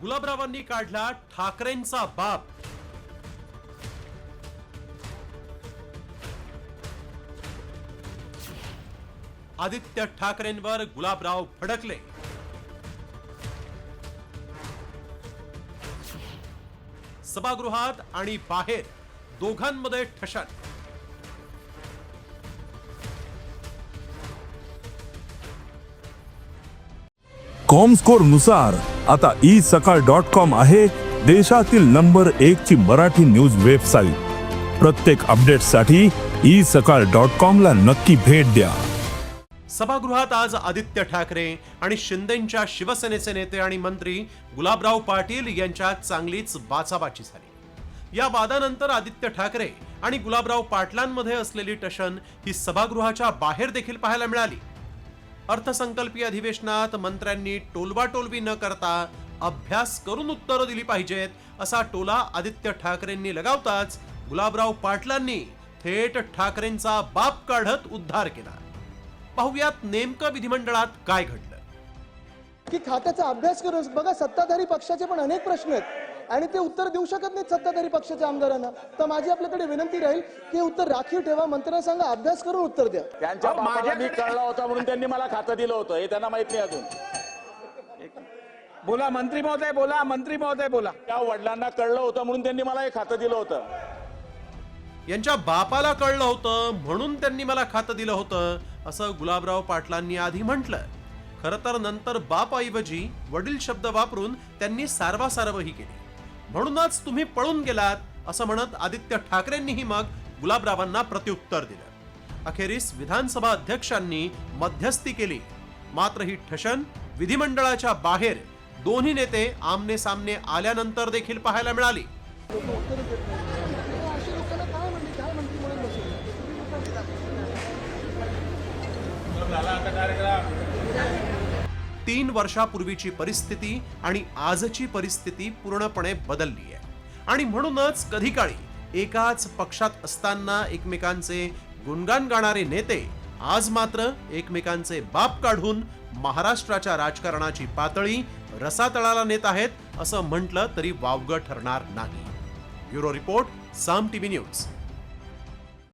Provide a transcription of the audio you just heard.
गुलाबरावांनी काढला ठाकरेंचा बाप। आदित्य ठाकरेंवर गुलाबराव भडकले। सभागृहात आणि बाहेर दोघांमध्ये ठशान। कॉमस्कोर नुसार आता isakal.com आहे देशातील नंबर 1 ची मराठी न्यूज वेबसाईट। प्रत्येक अपडेटसाठी isakal.com ला नक्की भेट द्या। सभागृहात आज आदित्य ठाकरे आणि शिंदेंच्या शिवसेनेचे नेते आणि मंत्री गुलाबराव पाटील यांच्यात चांगलीच बाचाबाची झाली। या वादानंतर आदित्य ठाकरे आणि गुलाबराव पाटलांमध्ये असलेली टशन ही सभागृहाच्या बाहेर देखील पाहायला मिळाली। अर्थसंकल्पीय अधिवेशनात मंत्र्यांनी टोलवाटोलवी न करता अभ्यास करून उत्तरं दिली पाहिजेत असा टोला आदित्य ठाकरेंनी लगावताच गुलाबराव पाटलांनी थेट ठाकरेंचा बाप काढत उद्धार केला। पाहुयात नेमकं विधिमंडळात काय घडलं। की खात्याचा अभ्यास करून बघा, सत्ताधारी पक्षाचे पण अनेक प्रश्न आहेत आणि ते उत्तर देऊ शकत नाहीत सत्ताधारी पक्षाच्या आमदारांना। तर माझी आपल्याकडे विनंती राहील की उत्तर राखीव ठेवा, मंत्र्यांना सांगा अभ्यास करून उत्तर द्या। त्यांच्या बापाला मी कळला होता म्हणून त्यांनी मला खातं दिलं होतं, हे त्यांना माहित नाही अजून। बोला मंत्री महोदय, बोला मंत्री महोदय, बोला। त्या वडिलांना कळलं होतं म्हणून त्यांनी मला हे खातं दिलं होतं। यांच्या बापाला कळलं होतं म्हणून त्यांनी मला खातं दिलं होतं असं गुलाबराव पाटलांनी आधी म्हटलं। खरं तर नंतर बापाऐवजी वडील शब्द वापरून त्यांनी सारवासारवही केली। म्हणूनच तुम्ही पळून गेलात असं म्हणत आदित्य ठाकरेंनीही मग गुलाबरावांना प्रत्युत्तर दिलं। अखेरीस विधानसभा अध्यक्षांनी मध्यस्थी केली, मात्र ही ठशन विधिमंडळाच्या बाहेर दोन्ही नेते आमने सामने आल्यानंतर देखील पाहायला मिळाली। 3 वर्षापूर्वीची परिस्थिती आणि आजची परिस्थिती पूर्णपणे बदलली आहे आणि म्हणूनच कधी काळी एकाच पक्षात असताना एकमेकांचे गुणगान गाणारे नेते आज मात्र एकमेकांचे बाप काढून महाराष्ट्राच्या राजकारणाची पातळी रसातळाला नेत आहेत असं म्हटलं तरी वावगं ठरणार नाही। ब्युरो रिपोर्ट, साम टीव्ही न्यूज।